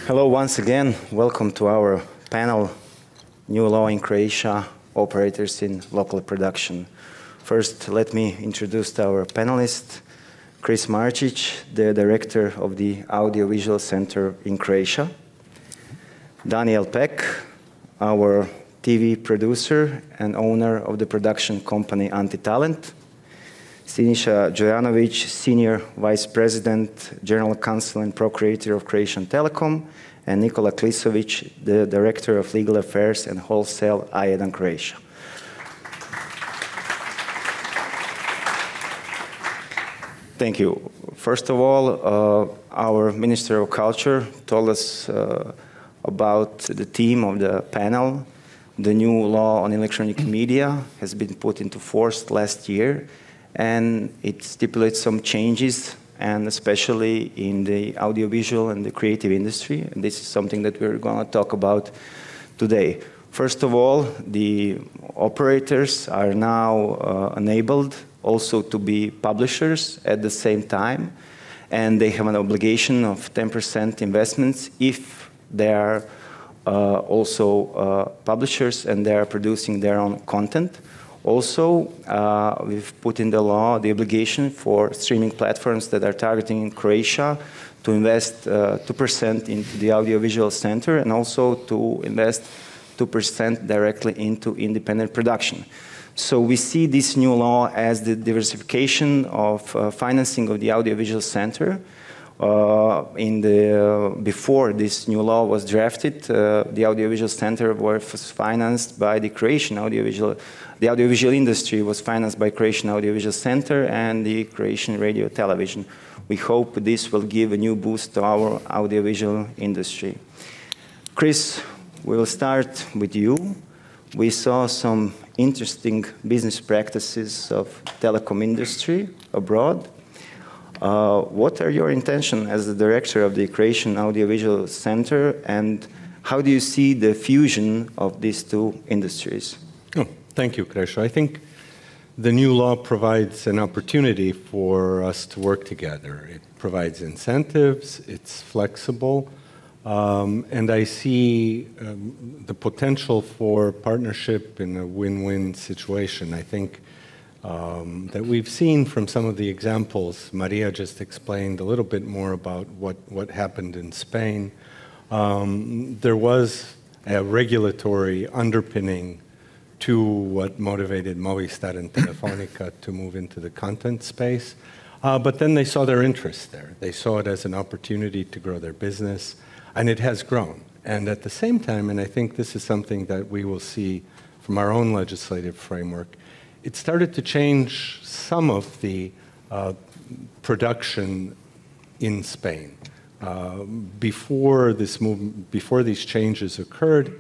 Hello once again. Welcome to our panel, New Law in Croatia, Operators in Local Production. First, let me introduce our panelist, Chris Marčić, the Director of the Audiovisual Center in Croatia. Daniel Peck, our TV producer and owner of the production company Antitalent. Siniša Đojanović, Senior Vice President, General Counsel and Procurator of Croatian Telecom, and Nikola Klisović, the Director of Legal Affairs and Wholesale A1 Croatia. Thank you. First of all, our Minister of Culture told us about the theme of the panel. The new law on electronic media has been put into force last year, and it stipulates some changes, and especially in the audiovisual and the creative industry. And this is something that we're going to talk about today. First of all, the operators are now enabled also to be publishers at the same time, and they have an obligation of 10% investments if they are also publishers and they are producing their own content. Also, we've put in the law the obligation for streaming platforms that are targeting in Croatia to invest 2% into the audiovisual center and also to invest 2% directly into independent production. So we see this new law as the diversification of financing of the audiovisual center. Before this new law was drafted, the audiovisual center was financed by the Croatian audiovisual. The audiovisual industry was financed by Croatian Audiovisual Center and the Croatian Radio Television. We hope this will give a new boost to our audiovisual industry. Chris, we will start with you. We saw some interesting business practices of telecom industry abroad. What are your intentions as the director of the Croatian Audiovisual Center, and how do you see the fusion of these two industries? Oh, thank you, Krešo. I think the new law provides an opportunity for us to work together. It provides incentives, it's flexible, and I see the potential for partnership in a win-win situation. I think that we've seen from some of the examples. Maria just explained a little bit more about what happened in Spain. There was a regulatory underpinning to what motivated Movistar and Telefonica to move into the content space. But then they saw their interest there. They saw it as an opportunity to grow their business, and it has grown. And at the same time, and I think this is something that we will see from our own legislative framework, it started to change some of the production in Spain. Before these changes occurred,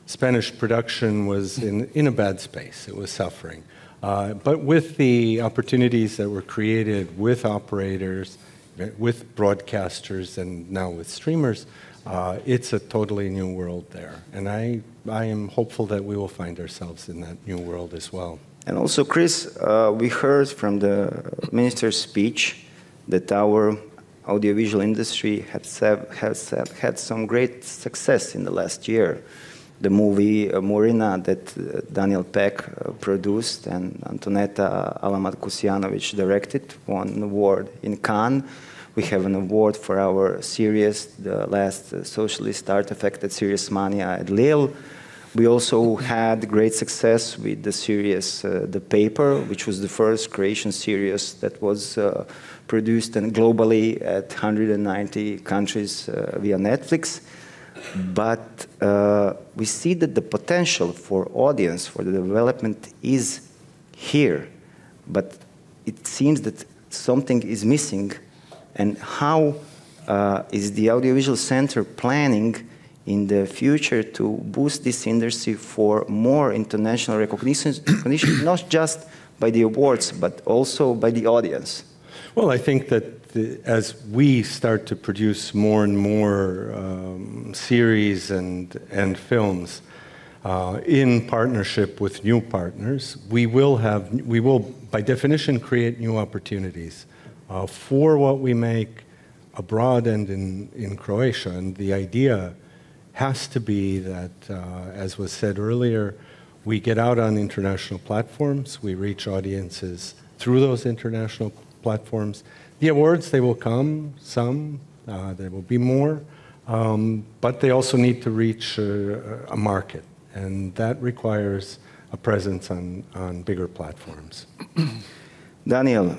Spanish production was in a bad space. It was suffering. But with the opportunities that were created with operators, with broadcasters, and now with streamers, it's a totally new world there. And I am hopeful that we will find ourselves in that new world as well. And also, Chris, we heard from the minister's speech that our audiovisual industry has had some great success in the last year. The movie Murina that Daniel Peck produced and Antoneta Alamat-Kusjanović directed won an award in Cannes. We have an award for our series, the last socialist art-affected series Mania at Lille. We also had great success with the series The Paper, which was the first Croatian series that was produced and globally at 190 countries via Netflix. But we see that the potential for audience, for the development is here. But it seems that something is missing. And how is the Audiovisual Center planning in the future to boost this industry for more international recognition, not just by the awards, but also by the audience? Well, I think that as we start to produce more and more series and films in partnership with new partners, we will, by definition, create new opportunities for what we make, abroad and in Croatia. And the idea has to be that, as was said earlier, we get out on international platforms, we reach audiences through those international platforms. The awards, they will come, some, there will be more, but they also need to reach a market, and that requires a presence on bigger platforms. Daniel,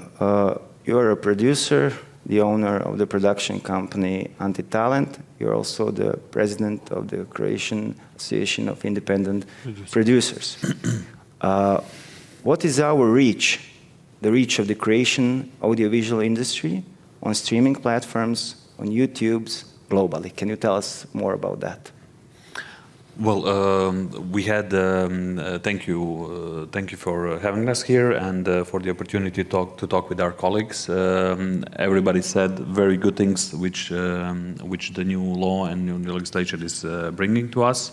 you are a producer, the owner of the production company Anti-Talent. You're also the president of the Croatian Association of Independent Producers. What is our reach, the reach of the Croatian audiovisual industry on streaming platforms, on YouTube's, globally? Can you tell us more about that? Well, we had, thank you for having us here and for the opportunity to talk with our colleagues. Everybody said very good things which the new law and new legislation is bringing to us.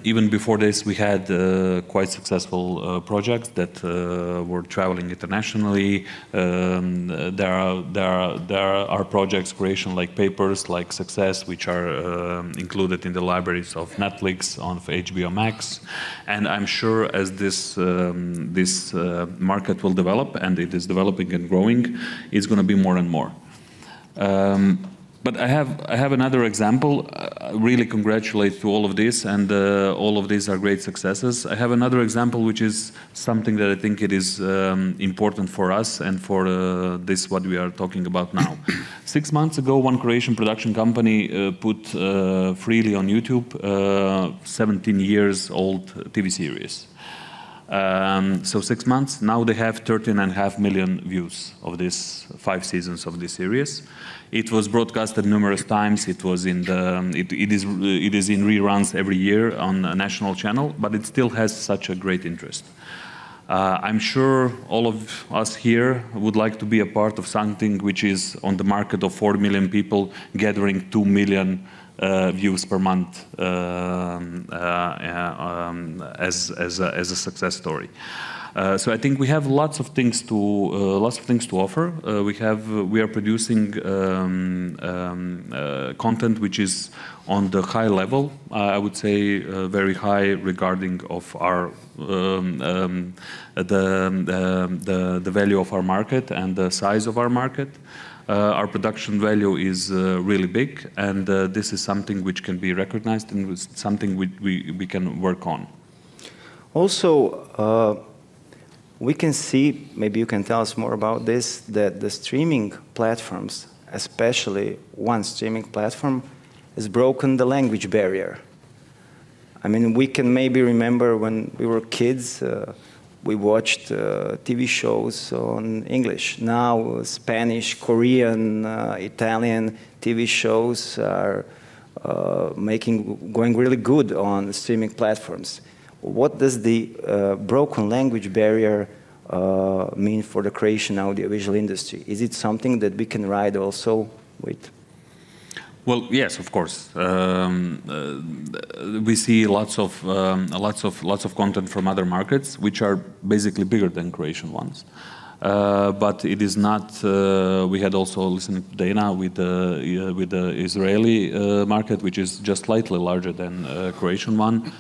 Even before this, we had quite successful projects that were traveling internationally. There are projects, creation like papers, like Success, which are included in the libraries of Netflix, on HBO Max. And I'm sure as this market will develop, and it is developing and growing, it's going to be more and more. But I have another example. I really congratulate to all of this, and all of these are great successes. I have another example, which is something that I think it is important for us and for this what we are talking about now. 6 months ago, one Croatian production company put freely on YouTube 17 years old TV series. So 6 months, now they have 13.5 million views of this 5 seasons of this series. It was broadcasted numerous times. It was in the, it is in reruns every year on a national channel, but it still has such a great interest. I'm sure all of us here would like to be a part of something which is on the market of 4 million people gathering 2 million views per month as a success story. So I think we have lots of things to offer. We are producing content which is on the high level. I would say very high regarding of our the value of our market and the size of our market. Our production value is really big, and this is something which can be recognized and something we can work on. Also, we can see, maybe you can tell us more about this, that the streaming platforms, especially one streaming platform, has broken the language barrier. I mean, we can maybe remember when we were kids, we watched TV shows on English. Now, Spanish, Korean, Italian TV shows are going really good on streaming platforms. What does the broken language barrier mean for the Croatian audiovisual industry? Is it something that we can ride also with? Well, yes, of course. We see lots of content from other markets, which are basically bigger than Croatian ones. But it is not. We had also listened to Dana with the Israeli market, which is just slightly larger than Croatian one,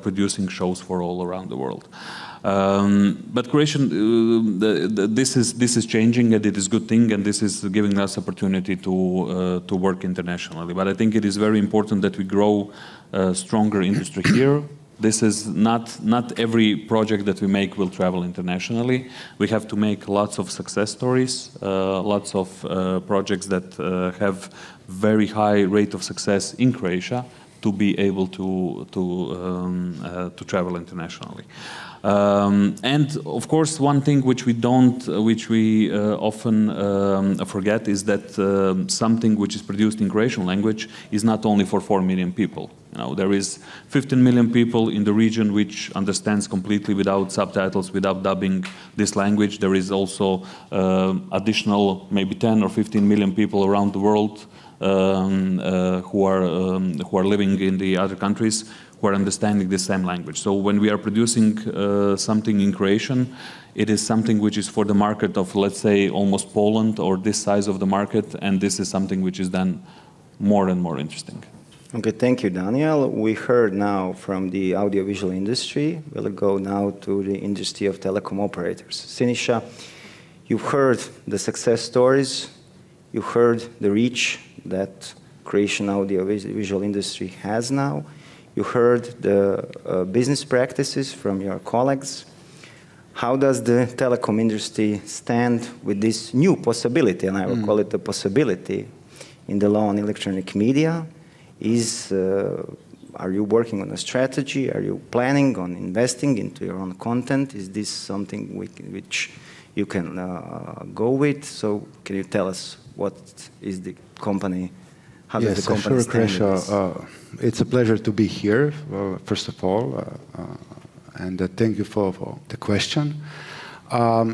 producing shows for all around the world. But Croatian, this is changing, and it is a good thing, and this is giving us opportunity to work internationally. But I think it is very important that we grow a stronger industry here. This is not every project that we make will travel internationally. We have to make lots of success stories, lots of projects that have very high rate of success in Croatia to be able to travel internationally. And of course, one thing which we often forget is that something which is produced in Croatian language is not only for 4 million people. You know, there is 15 million people in the region which understands completely without subtitles, without dubbing this language. There is also additional maybe 10 or 15 million people around the world who are living in the other countries, who are understanding the same language. So when we are producing something in Croatian, it is something which is for the market of, let's say, almost Poland or this size of the market, and this is something which is then more and more interesting. Okay, thank you, Daniel. We heard now from the audiovisual industry. We'll go now to the industry of telecom operators. Sinisha, you've heard the success stories. You heard the reach that Croatian audiovisual industry has now. You heard the business practices from your colleagues. How does the telecom industry stand with this new possibility, and I will call it a possibility, in the law on electronic media? Are you working on a strategy? Are you planning on investing into your own content? Is this something which you can go with? So can you tell us what is the company, how does the company stand? Yes, sure, Croatia. It's a pleasure to be here, first of all, and thank you for the question.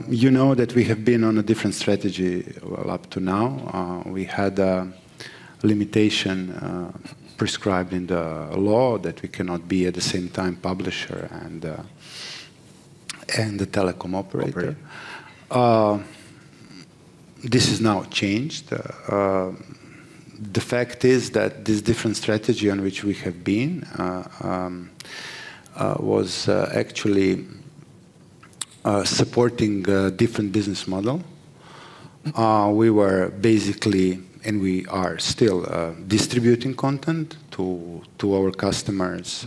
You know that we have been on a different strategy up to now. We had a limitation prescribed in the law that we cannot be at the same time publisher and the telecom operator. This is now changed. The fact is that this different strategy on which we have been was actually supporting a different business model. We were basically, and we are still distributing content to our customers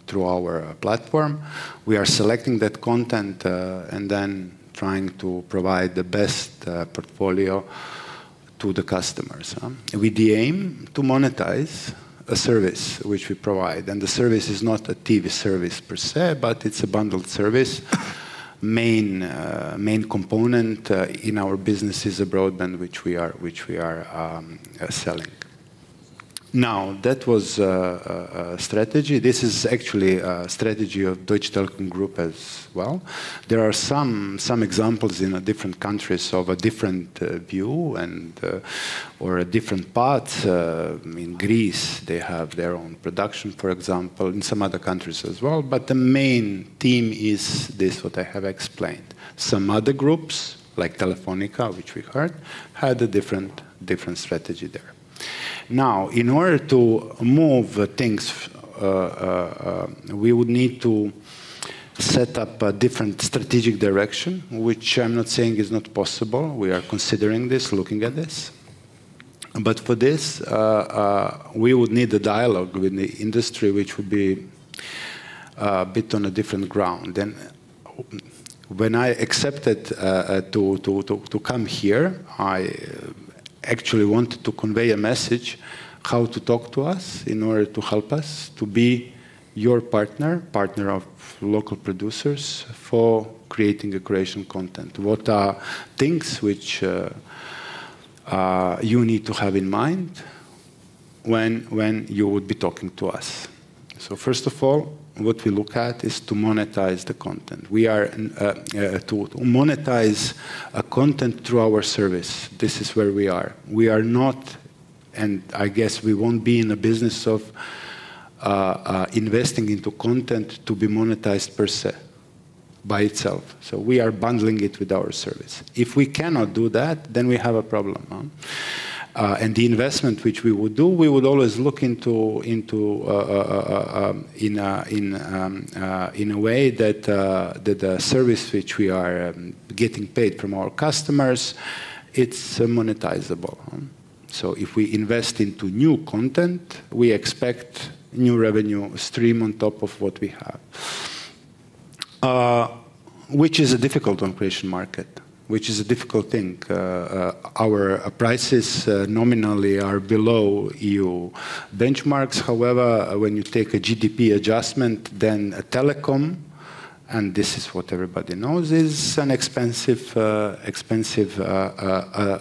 through our platform. We are selecting that content and then trying to provide the best portfolio to the customers. With the aim to monetize a service which we provide. And the service is not a TV service per se, but it's a bundled service. Main component in our business is a broadband which we are selling. Now that was a strategy. This is actually a strategy of Deutsche Telekom Group as well. There are some examples in different countries of a different view and or a different path. In Greece, they have their own production, for example. In some other countries as well. But the main theme is this: what I have explained. Some other groups, like Telefonica, which we heard, had a different strategy there. Now, in order to move things, we would need to set up a different strategic direction, which I'm not saying is not possible. We are considering this, looking at this. But for this, we would need a dialogue with the industry, which would be a bit on a different ground. And when I accepted to come here, I actually wanted to convey a message how to talk to us in order to help us to be your partner of local producers for creating a Croatian content. What are things which you need to have in mind when you would be talking to us? So first of all, what we look at is to monetize the content. We are to monetize a content through our service. This is where we are. We are not, and I guess we won't be in a business of investing into content to be monetized per se, by itself. So we are bundling it with our service. If we cannot do that, then we have a problem. Huh? And the investment which we would do, we would always look into in a way that the service which we are getting paid from our customers, it's monetizable. So if we invest into new content, we expect new revenue stream on top of what we have, which is a difficult on Croatian market. Which is a difficult thing. Our prices nominally are below EU benchmarks. However, when you take a GDP adjustment, then a telecom, and this is what everybody knows, is an expensive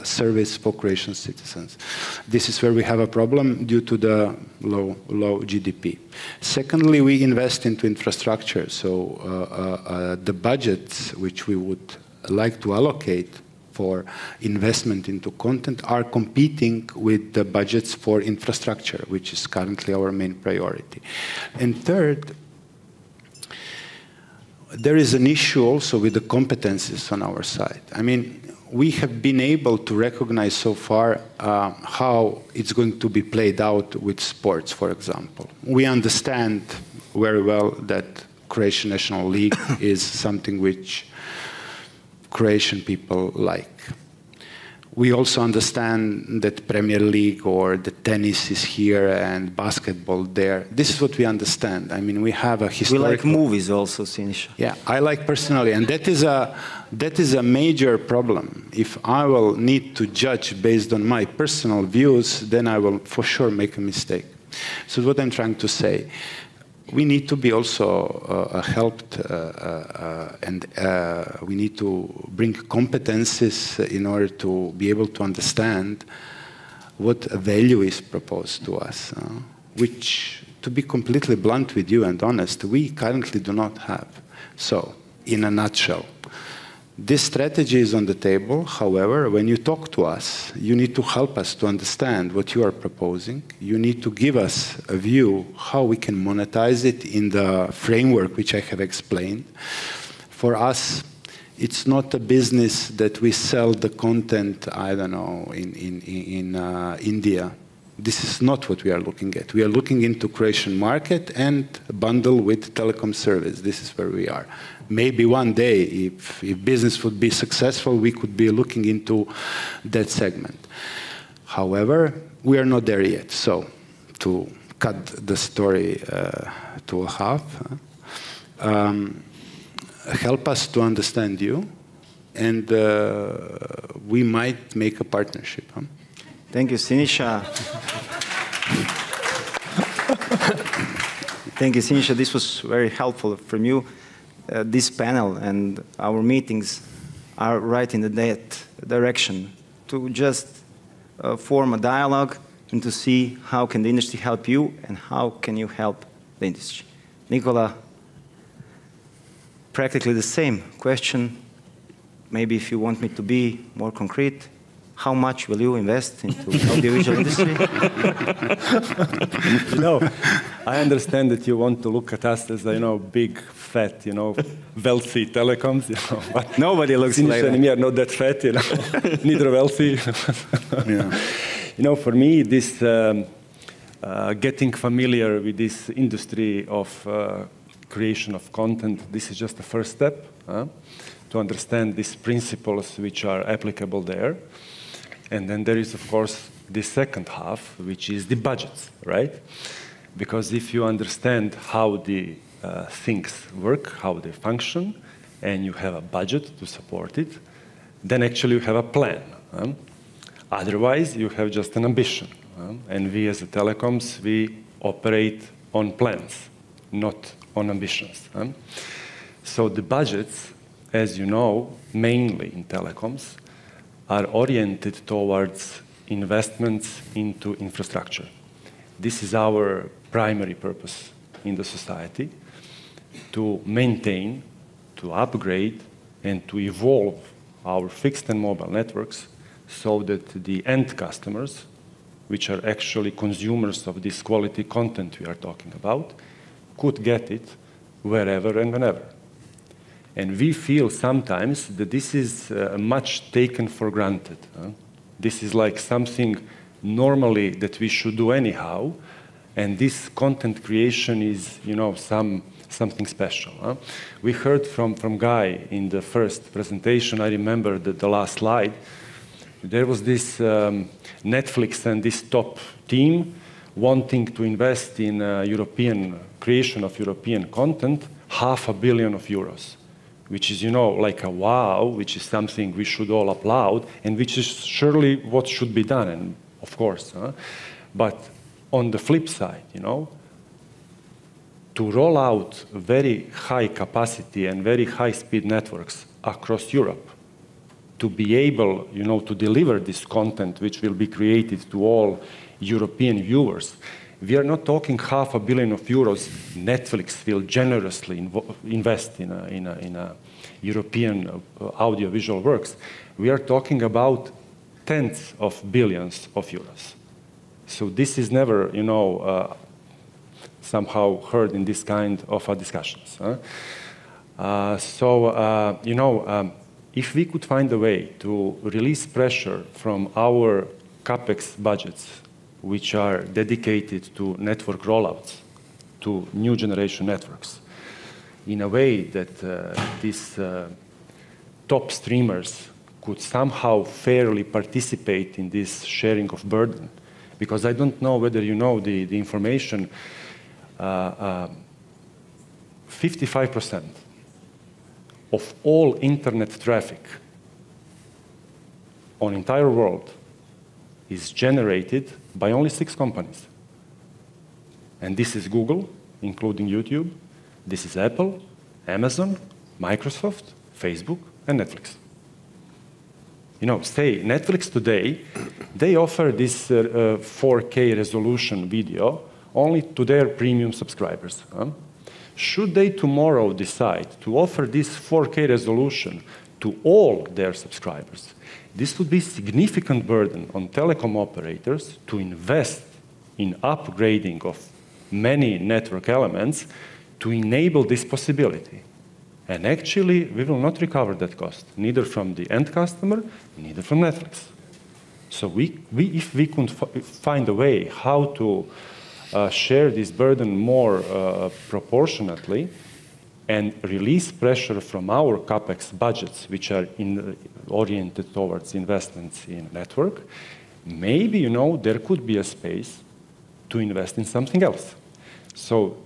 service for Croatian citizens. This is where we have a problem due to the low GDP. Secondly, we invest into infrastructure. So the budgets which we would like to allocate for investment into content are competing with the budgets for infrastructure, which is currently our main priority. And third, there is an issue also with the competencies on our side. I mean, we have been able to recognize so far how it's going to be played out with sports, for example. We understand very well that Croatian National League is something which Croatian people like. We also understand that Premier League or the tennis is here and basketball there. This is what we understand. I mean, we have a historical... We like movies also, Siniša. Yeah, I like personally, and that is a major problem. If I will need to judge based on my personal views, then I will for sure make a mistake. So what I'm trying to say, we need to be also helped and we need to bring competences in order to be able to understand what value is proposed to us, which, to be completely blunt with you and honest, we currently do not have. So, in a nutshell, this strategy is on the table. However, when you talk to us, you need to help us to understand what you are proposing. You need to give us a view how we can monetize it in the framework which I have explained. For us, it's not a business that we sell the content, I don't know, in India. This is not what we are looking at. We are looking into Croatian market and bundle with telecom service. This is where we are. Maybe one day, if business would be successful, we could be looking into that segment. However, we are not there yet. So, to cut the story to a half, help us to understand you, and we might make a partnership. Huh? Thank you, Siniša. Thank you, Siniša. This was very helpful from you. This panel and our meetings are right in that direction, to just form a dialogue and to see how can the industry help you and how can you help the industry. Nicola, practically the same question. Maybe if you want me to be more concrete, how much will you invest into the audiovisual industry? You know, I understand that you want to look at us as, big, fat, wealthy telecoms, But nobody looks like that. And me are not that fat, neither wealthy. Yeah. For me, this getting familiar with this industry of creation of content, this is just the first step to understand these principles which are applicable there. And then there is, of course, the second half, which is the budgets, right? Because if you understand how the things work, how they function, and you have a budget to support it, then actually you have a plan. Otherwise, you have just an ambition. And we as the telecoms, we operate on plans, not on ambitions. So the budgets, as you know, mainly in telecoms, are oriented towards investments into infrastructure. This is our primary purpose in the society, to maintain, to upgrade, and to evolve our fixed and mobile networks so that the end customers, which are actually consumers of this quality content we are talking about, could get it wherever and whenever. And we feel sometimes that this is much taken for granted. This is like something normally that we should do anyhow, and this content creation is, something special. We heard from Guy in the first presentation, I remember the last slide, there was this Netflix and this top team wanting to invest in European creation of European content, €500 million. Which is, like a wow, which is something we should all applaud, and which is surely what should be done, and of course. But on the flip side, to roll out very high capacity and very high speed networks across Europe, to be able, to deliver this content which will be created to all European viewers, we are not talking €500 million. Netflix will generously invest in European audiovisual works, we are talking about tens of billions of euros. So this is never, somehow heard in this kind of discussions. If we could find a way to release pressure from our CapEx budgets, which are dedicated to network rollouts, to new generation networks, in a way that these top streamers could somehow fairly participate in this sharing of burden. Because I don't know whether you know the information, 55% of all internet traffic on entire world is generated by only 6 companies. And this is Google, including YouTube. This is Apple, Amazon, Microsoft, Facebook, and Netflix. Say Netflix today, they offer this 4K resolution video only to their premium subscribers. Should they tomorrow decide to offer this 4K resolution to all their subscribers, this would be significant burden on telecom operators to invest in upgrading of many network elements to enable this possibility. And actually, we will not recover that cost, neither from the end customer, neither from Netflix. So if we could find a way how to share this burden more proportionately and release pressure from our CapEx budgets, which are oriented towards investments in network, maybe, there could be a space to invest in something else. So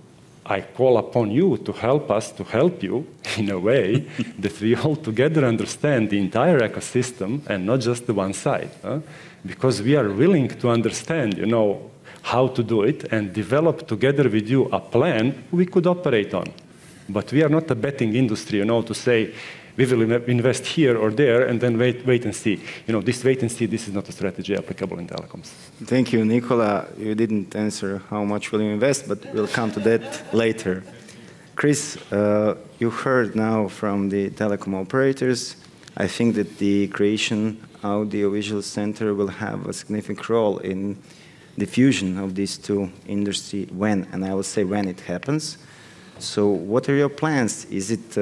I call upon you to help us to help you in a way that we all together understand the entire ecosystem and not just the one side. Because we are willing to understand, how to do it and develop together with you a plan we could operate on. But we are not a betting industry, to say we will invest here or there and then wait and see. This wait and see, this is not a strategy applicable in telecoms. Thank you, Nicola. You didn't answer how much will you invest, but we'll come to that later. Chris, you heard now from the telecom operators. I think that the Croatian Audiovisual Center will have a significant role in the fusion of these two industries when, and I will say when it happens. So what are your plans? Is it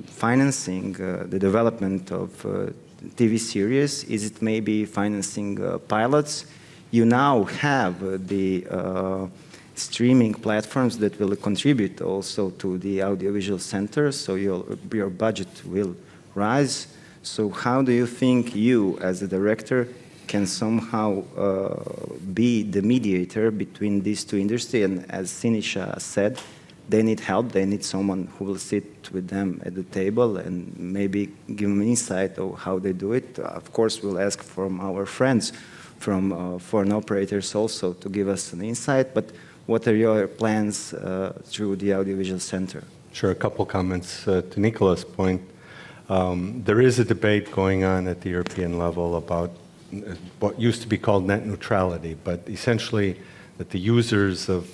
financing the development of TV series? Is it maybe financing pilots? You now have the streaming platforms that will contribute also to the audiovisual center, so your budget will rise. So how do you think you, as a director, can somehow be the mediator between these two industries? And as Sinisha said, they need help. They need someone who will sit with them at the table and maybe give them insight of how they do it. Of course, we'll ask from our friends from foreign operators also to give us an insight. But what are your plans through the Audiovisual Center? Sure, a couple comments to Nicola's point. There is a debate going on at the European level about what used to be called net neutrality, but essentially that the users of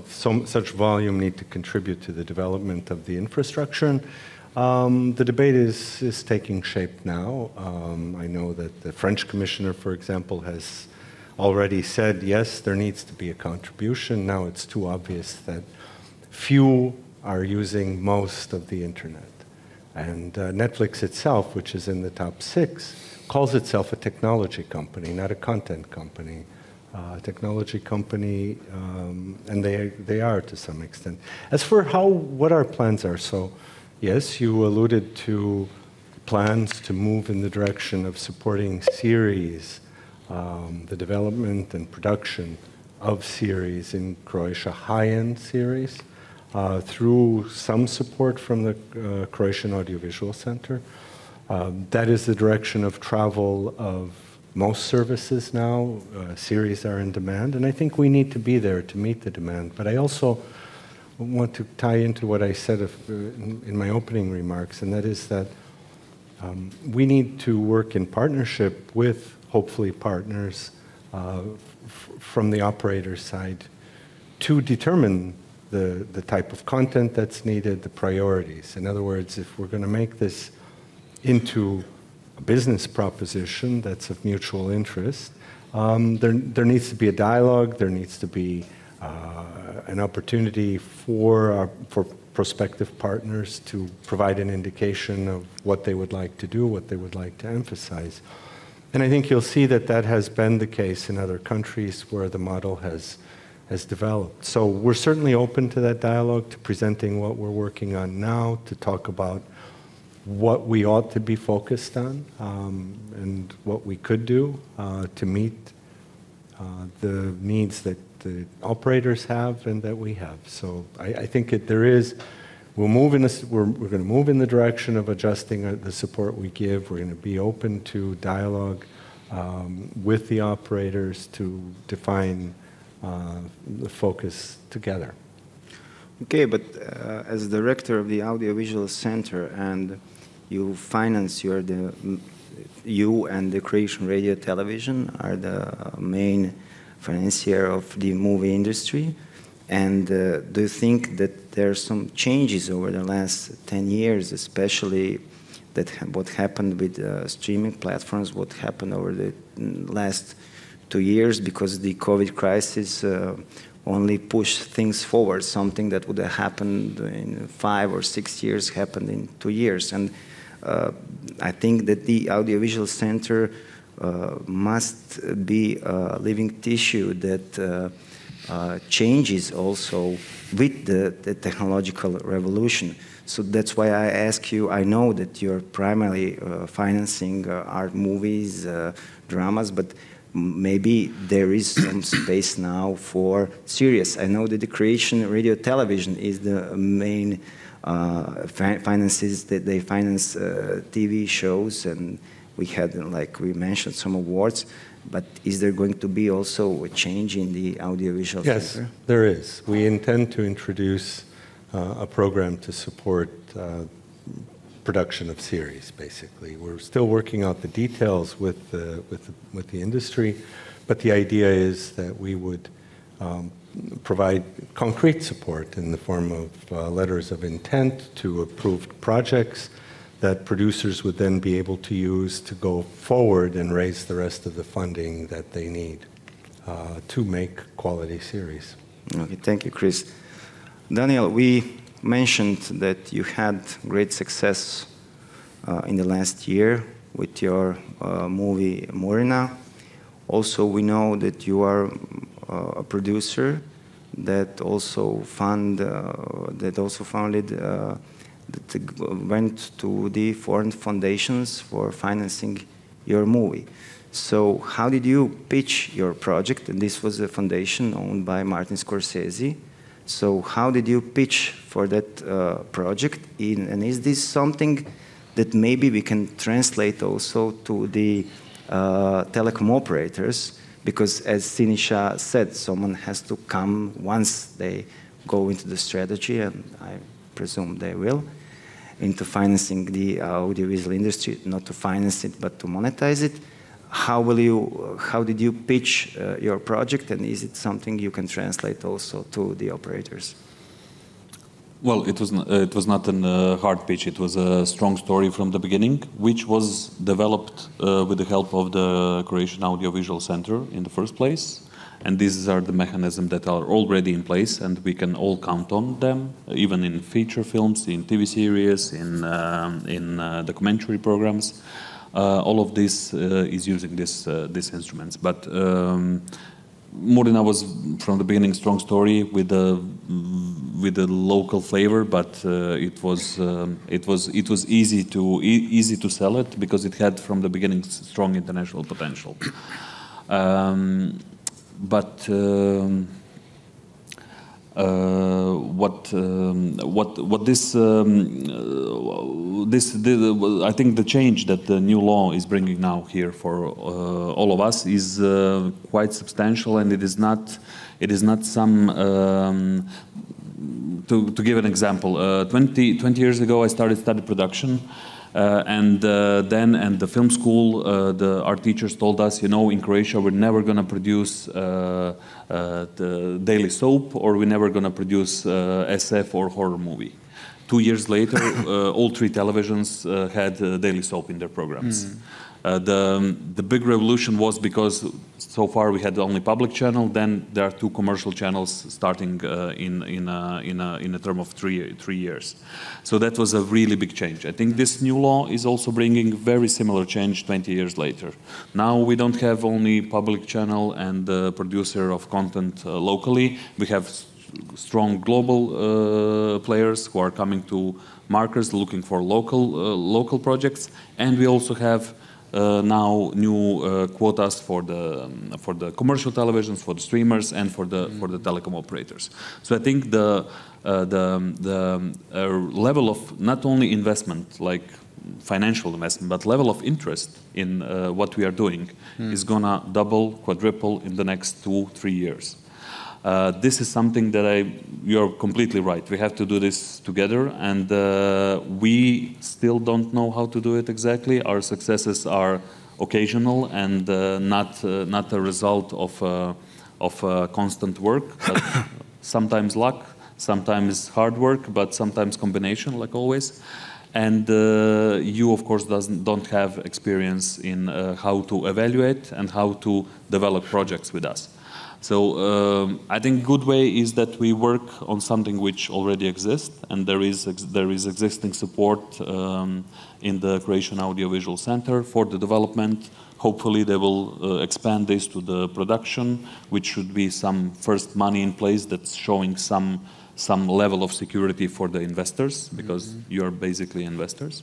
such volume need to contribute to the development of the infrastructure. And, the debate is taking shape now. I know that the French commissioner, for example, has already said, yes, there needs to be a contribution. Now it's too obvious that few are using most of the internet. And Netflix itself, which is in the top 6, calls itself a technology company, not a content company. Technology company, and they are to some extent. As for what our plans are, so yes, you alluded to plans to move in the direction of supporting series, the development and production of series in Croatia, high-end series, through some support from the Croatian Audiovisual Center. That is the direction of travel of most services now. Series are in demand, and I think we need to be there to meet the demand. But I also want to tie into what I said in my opening remarks, and that is that we need to work in partnership with, hopefully, partners from the operator side to determine the type of content that's needed, the priorities. In other words, if we're going to make this into a business proposition that's of mutual interest, there needs to be a dialogue, there needs to be an opportunity for prospective partners to provide an indication of what they would like to do, what they would like to emphasize. And I think you'll see that that has been the case in other countries where the model has developed. So we're certainly open to that dialogue, to presenting what we're working on now, to talk about what we ought to be focused on and what we could do to meet the needs that the operators have and that we have. So I think we're going to move in the direction of adjusting the support we give. We're going to be open to dialogue with the operators to define the focus together. Okay, but as director of the Audiovisual Center, and you and the Croatian Radio Television are the main financier of the movie industry. And do you think that there are some changes over the last 10 years, especially what happened with streaming platforms, what happened over the last 2 years, because the COVID crisis only pushed things forward. Something that would have happened in 5 or 6 years happened in 2 years. And I think that the Audiovisual Center must be a living tissue that changes also with the technological revolution. So that's why I ask you, I know that you're primarily financing art movies, dramas, but maybe there is some space now for series. I know that the Croatian Radio Television is the main finances, that they finance TV shows, and we had, like we mentioned, some awards. But is there going to be also a change in the audiovisual sector? Yes, there is. We intend to introduce a program to support production of series, basically. We're still working out the details with the industry, but the idea is that we would provide concrete support in the form of letters of intent to approved projects that producers would then be able to use to go forward and raise the rest of the funding that they need to make quality series. Okay, thank you, Chris. Daniel, we mentioned that you had great success in the last year with your movie Morina. Also, we know that you are a producer that also went to the foreign foundations for financing your movie. So how did you pitch your project? And this was a foundation owned by Martin Scorsese. So how did you pitch for that project? And is this something that maybe we can translate also to the telecom operators? Because as Sinisha said, someone has to come once they go into the strategy, and I presume they will, into financing the audiovisual industry, not to finance it, but to monetize it. How did you pitch your project, and is it something you can translate also to the operators? Well, it was not a hard pitch. It was a strong story from the beginning, which was developed with the help of the Croatian Audiovisual Center in the first place. And these are the mechanisms that are already in place, and we can all count on them, even in feature films, in TV series, in documentary programs. All of this is using these instruments. But Morina was from the beginning strong story with a local flavor, but it was easy to sell it because it had from the beginning strong international potential. But I think the change that the new law is bringing now here for all of us is quite substantial, and it is not some. To give an example, 20 years ago I started production And the film school, our teachers told us, you know, in Croatia we're never going to produce the daily soap, or we're never going to produce SF or horror movie. 2 years later, all 3 televisions had daily soap in their programs. The big revolution was because so far we had only public channel. Then there are 2 commercial channels starting in a term of 3 years. So that was a really big change. I think this new law is also bringing very similar change 20 years later. Now we don't have only public channel and the producer of content locally. We have strong global players who are coming to markets looking for local projects, and we also have now new quotas for the commercial televisions, for the streamers, and for the telecom operators. So I think the level of not only investment, like financial investment, but level of interest in what we are doing is gonna double, quadruple in the next 2-3 years. This is something that you're completely right. We have to do this together, and we still don't know how to do it exactly. Our successes are occasional and not a result of constant work, but sometimes luck, sometimes hard work, but sometimes combination, like always. And you, of course, don't have experience in how to evaluate and how to develop projects with us. So I think good way is that we work on something which already exists, and there is existing support in the Croatian Audiovisual Center for the development. Hopefully they will expand this to the production, which should be some first money in place that's showing some level of security for the investors, because you're basically investors.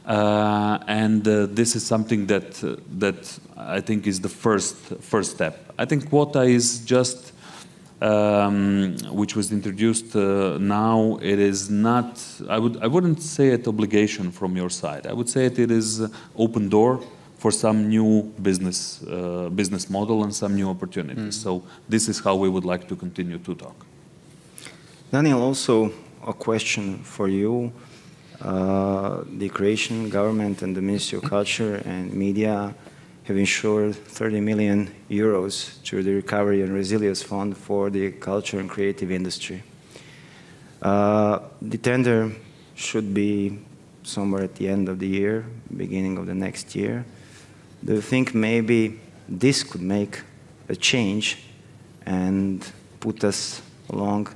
This is something that I think is the first step. I think quota is just, which was introduced now. It is not. I wouldn't say it obligation from your side. I would say it is open door for some new business model and some new opportunities. So this is how we would like to continue to talk. Daniel, also a question for you. The Croatian government and the Ministry of Culture and Media have ensured 30 million euros through the Recovery and Resilience Fund for the culture and creative industry. The tender should be somewhere at the end of the year, beginning of the next year. Do you think maybe this could make a change and put us along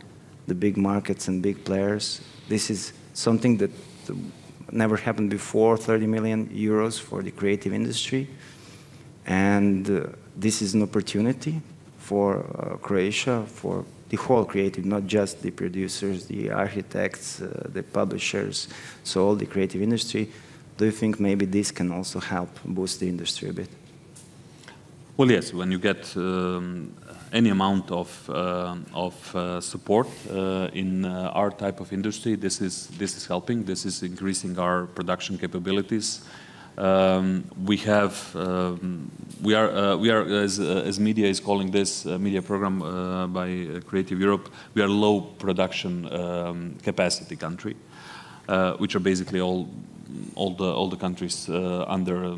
the big markets and big players? This is something that never happened before, 30 million euros for the creative industry. And this is an opportunity for Croatia, for the whole creative, not just the producers, the architects, the publishers, so all the creative industry. Do you think maybe this can also help boost the industry a bit? Well, yes, when you get any amount of support in our type of industry, this is helping. This is increasing our production capabilities. We are as media is calling this media program by Creative Europe. We are low production capacity country, which are basically all the countries under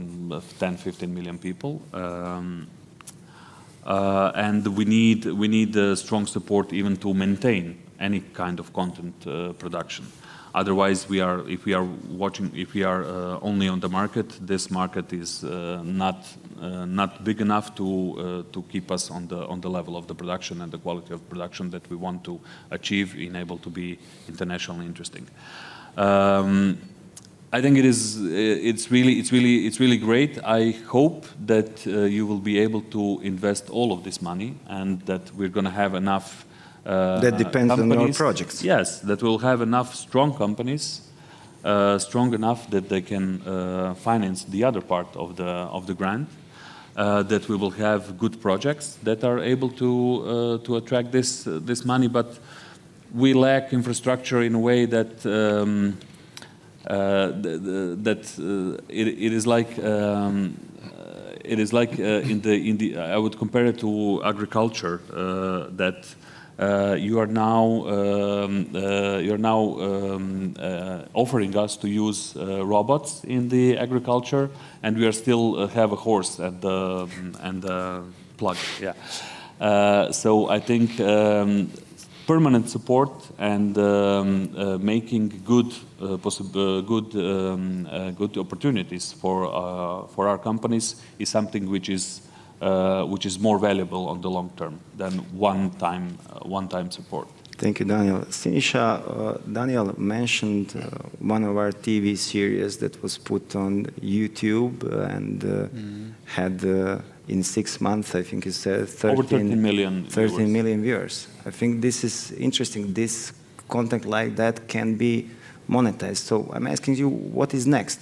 10-15 million people. And we need strong support even to maintain any kind of content production. Otherwise, if we are only on the market, this market is not big enough to keep us on the level of the production and the quality of production that we want to achieve, in able to be internationally interesting. I think it's really great. I hope that you will be able to invest all of this money, and that we're going to have enough. That depends on your projects. Yes, that we'll have enough strong companies, strong enough that they can finance the other part of the grant. That we will have good projects that are able to attract this money, but we lack infrastructure in a way that. It is like I would compare it to agriculture, that you are now offering us to use robots in the agriculture, and we are still have a horse at the plug. Yeah. So I think permanent support and making good good opportunities for our companies is something which is more valuable on the long term than one-time support. Thank you, Daniel. Sinisha, Daniel mentioned one of our TV series that was put on YouTube and had in 6 months, I think you said, over 13 million viewers. I think this is interesting. This content like that can be monetized. So I'm asking you, what is next?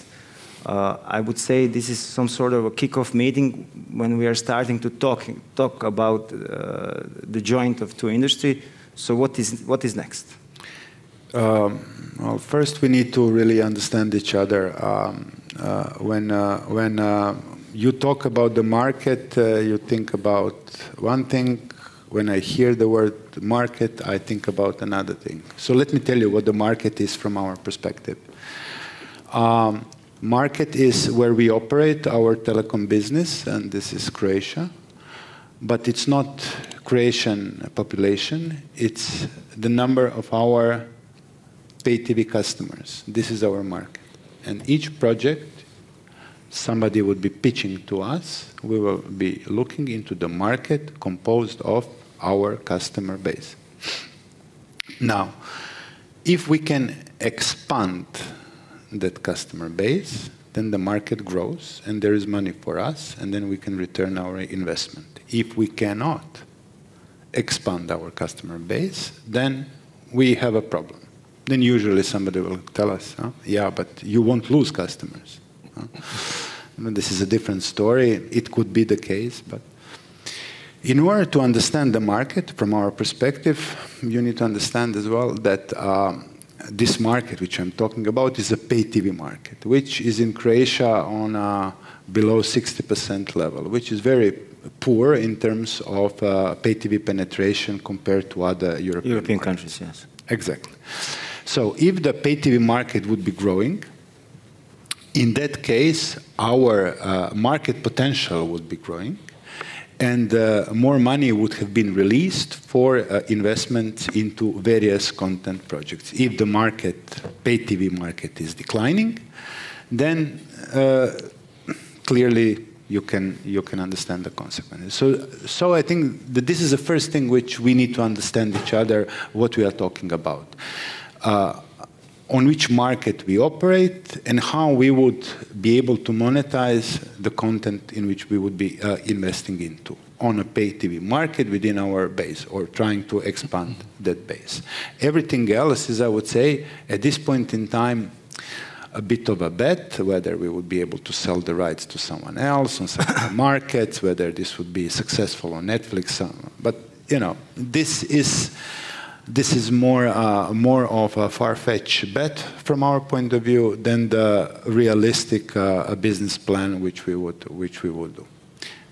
I would say this is some sort of a kickoff meeting when we are starting to talk about the joint of two industry. So what is next? Well, first we need to really understand each other. When you talk about the market, you think about one thing. When I hear the word market, I think about another thing. So let me tell you what the market is from our perspective. Market is where we operate our telecom business, and this is Croatia. But it's not Croatian population, it's the number of our pay TV customers. This is our market. And each project, somebody would be pitching to us. We will be looking into the market composed of our customer base. Now, if we can expand that customer base, then the market grows and there is money for us, and then we can return our investment. If we cannot expand our customer base, then we have a problem. Then usually somebody will tell us, yeah, but you won't lose customers. This is a different story. It could be the case, but in order to understand the market from our perspective, you need to understand as well that this market which I'm talking about is a pay TV market, which is in Croatia on a below 60% level, which is very poor in terms of pay TV penetration compared to other European countries. Yes. Exactly. So if the pay TV market would be growing, in that case, our market potential would be growing, and more money would have been released for investments into various content projects. If the market, pay TV market, is declining, then clearly you can understand the consequences. So I think that this is the first thing which we need to understand each other, what we are talking about. On which market we operate and how we would be able to monetize the content in which we would be investing into on a pay TV market within our base or trying to expand that base. Everything else is, I would say, at this point in time, a bit of a bet, whether we would be able to sell the rights to someone else on some markets, whether this would be successful on Netflix. But, you know, this is more of a far-fetched bet from our point of view than the realistic business plan which we would do.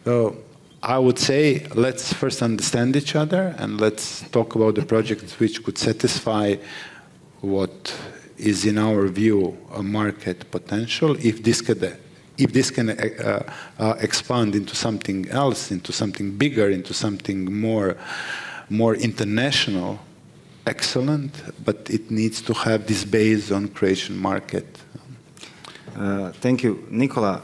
So I would say let's first understand each other and let's talk about the projects which could satisfy what is in our view a market potential. If this can expand into something else, into something bigger, into something more international, excellent, but it needs to have this base on Croatian market. Thank you. Nikola,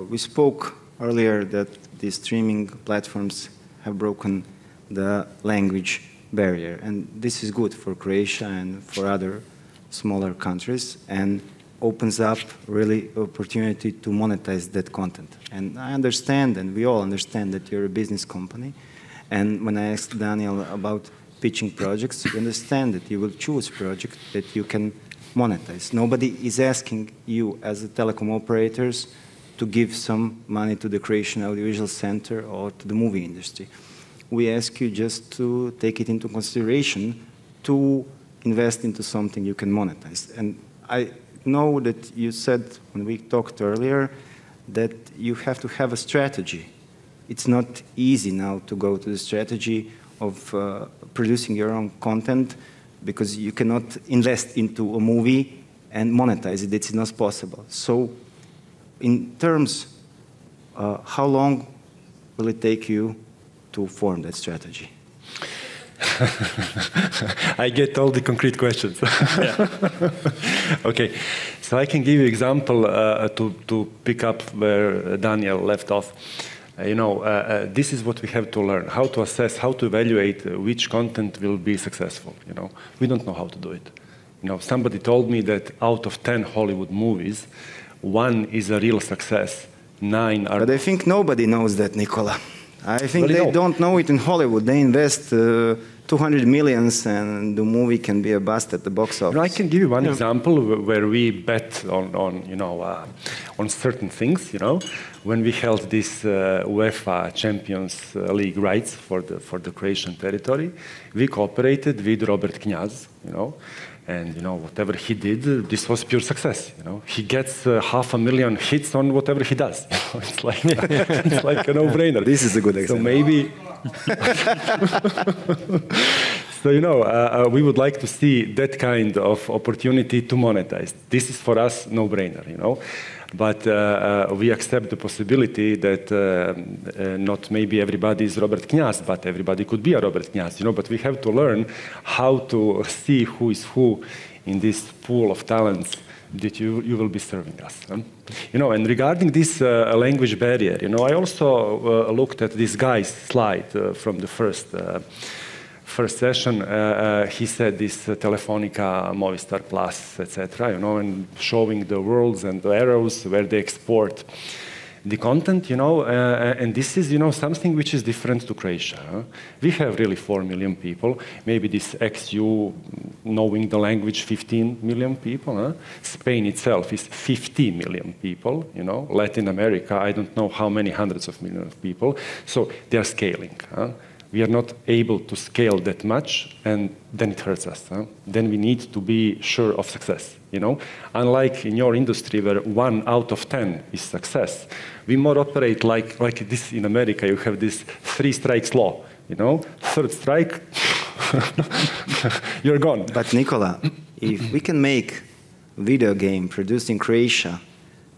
we spoke earlier that the streaming platforms have broken the language barrier, and this is good for Croatia and for other smaller countries, and opens up really opportunity to monetize that content. And I understand, and we all understand, that you're a business company, and when I asked Daniel about pitching projects, you understand that you will choose projects that you can monetize. Nobody is asking you as a telecom operators to give some money to the Croatian Audiovisual Center or to the movie industry. We ask you just to take it into consideration to invest into something you can monetize. And I know that you said when we talked earlier that you have to have a strategy. It's not easy now to go to the strategy of producing your own content because you cannot invest into a movie and monetize it. It's not possible. So in terms, how long will it take you to form that strategy? I get all the concrete questions. Okay, so I can give you an example to pick up where Daniel left off. This is what we have to learn, how to assess, how to evaluate which content will be successful. We don't know how to do it. Somebody told me that out of 10 Hollywood movies, 1 is a real success, 9 are... But I think nobody knows that, Nicola. I think they don't know it in Hollywood. They invest 200 millions and the movie can be a bust at the box office. I can give you one example where we bet on certain things. When we held this UEFA Champions League rights for the Croatian territory, we cooperated with Robert Kňaz, and whatever he did, this was pure success. He gets 500,000 hits on whatever he does. It's like a no-brainer. This is a good example. So maybe. So we would like to see that kind of opportunity to monetize. This is for us no-brainer. But we accept the possibility that not maybe everybody is Robert Kňaz, but everybody could be a Robert Kňaz, But we have to learn how to see who is who in this pool of talents that you will be serving us. And regarding this language barrier, I also looked at this guy's slide from the first session. He said this Telefonica, Movistar Plus, etc., and showing the worlds and the arrows where they export the content, and this is, something which is different to Croatia. We have really 4 million people. Maybe this XU, knowing the language, 15 million people. Spain itself is 50 million people, Latin America, I don't know how many hundreds of millions of people. So they are scaling. We are not able to scale that much, and then it hurts us. Then we need to be sure of success. Unlike in your industry where 1 out of 10 is success, we more operate like this in America. You have this 3 strikes law. 3rd strike, you're gone. But Nicola, if we can make a video game produced in Croatia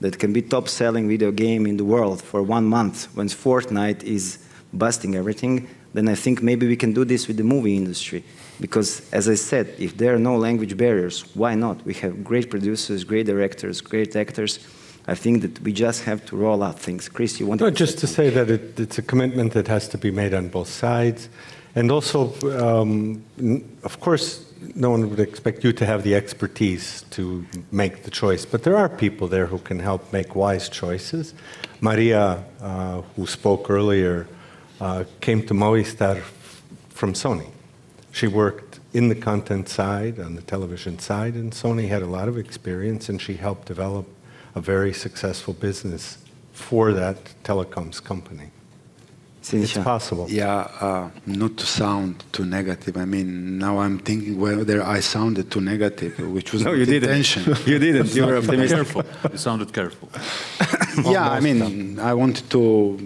that can be top-selling video game in the world for 1 month, when Fortnite is busting everything, then I think maybe we can do this with the movie industry. Because, as I said, if there are no language barriers, why not? We have great producers, great directors, great actors. I think that we just have to roll out things. Chris, you want to... Just to say that it's a commitment that has to be made on both sides. And also, of course, no one would expect you to have the expertise to make the choice. But there are people there who can help make wise choices. Maria, who spoke earlier, came to Movistar from Sony. She worked in the content side, on the television side, and Sony had a lot of experience, and she helped develop a very successful business for that telecoms company. It's possible. Yeah, not to sound too negative. I mean, now I'm thinking whether I sounded too negative, which was no, you didn't. intention. You didn't. You were optimistic. Careful. You sounded careful. Yeah, I mean, I wanted to,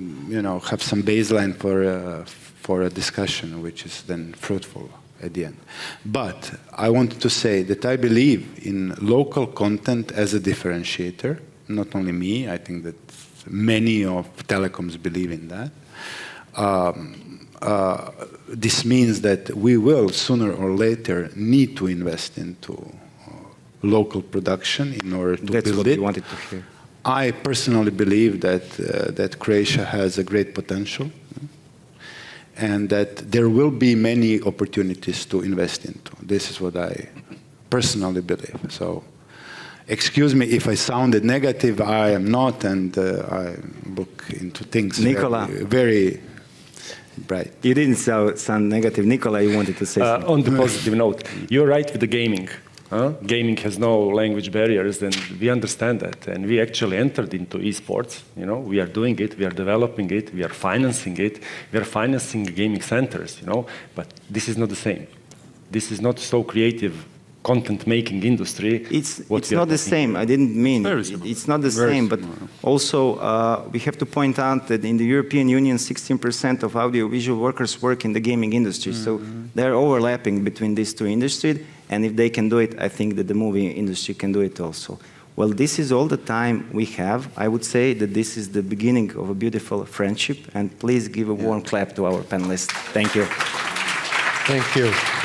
have some baseline for a discussion, which is then fruitful at the end. But I wanted to say that I believe in local content as a differentiator. Not only me, I think that many of telecoms believe in that. This means that we will, sooner or later, need to invest into local production in order to That's build what it. we wanted to hear. I personally believe that Croatia has a great potential, and that there will be many opportunities to invest into. This is what I personally believe. So, excuse me if I sounded negative. I am not, and I look into things Nicola, very bright. You didn't sound negative. Nicola, you wanted to say something. On the positive note, you're right with the gaming. Gaming has no language barriers, and we understand that. And we actually entered into esports. We are doing it, we are developing it, we are financing it, we are financing gaming centers. But this is not the same. This is not so creative content making industry. It's not the same. I didn't mean it's not the same, but also we have to point out that in the European Union, 16% of audiovisual workers work in the gaming industry. So they're overlapping between these two industries, and if they can do it, I think that the movie industry can do it also. Well, this is all the time we have. I would say that this is the beginning of a beautiful friendship, and please give a warm clap to our panelists. Thank you. Thank you.